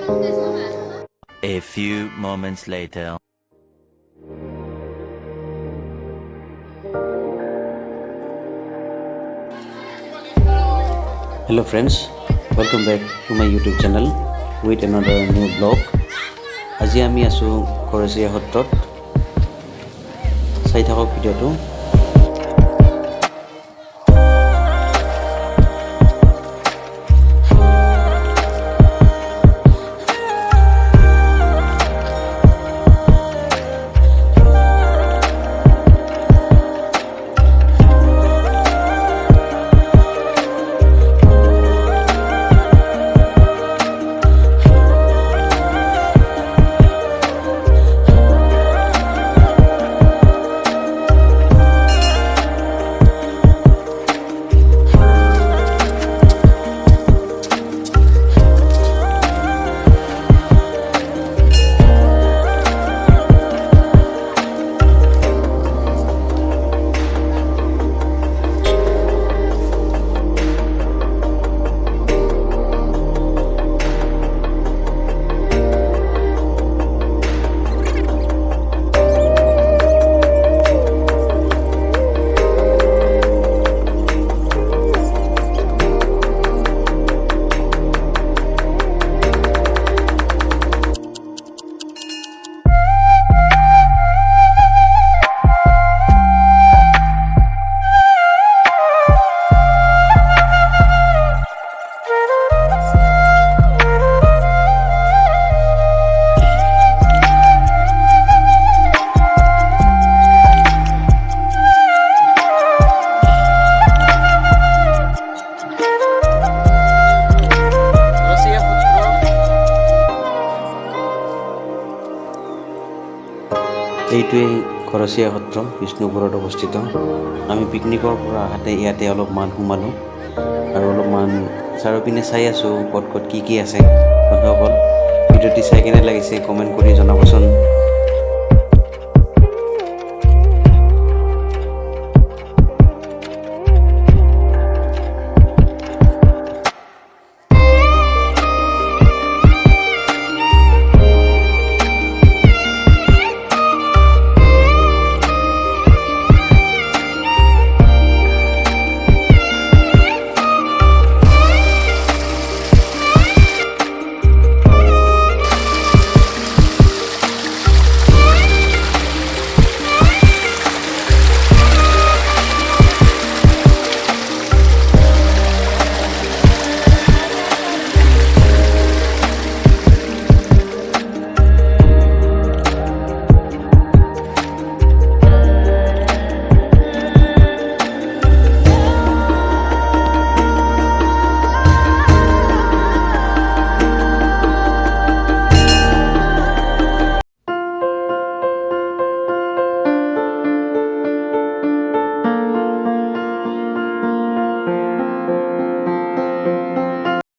A few moments later. Hello friends, welcome back to my YouTube channel with another new vlog. আজি আমি আছো Ghorosiya Sotrot. চাই থাকক ভিডিওটো। এইটোৱে Ghorosiya Sotro বিষ্ণুপুৰত অৱস্থিত। আমি পিকনিকৰ পৰা আহোঁতে ইয়াতে অলপমান সোমালোঁ আৰু অলপমান চাৰিওপিনে চাই আছোঁ ক'ত কি আছে। বন্ধুসকল ভিডিঅ'টি চাই কেনে লাগিছে কমেণ্ট কৰি জনাবচোন।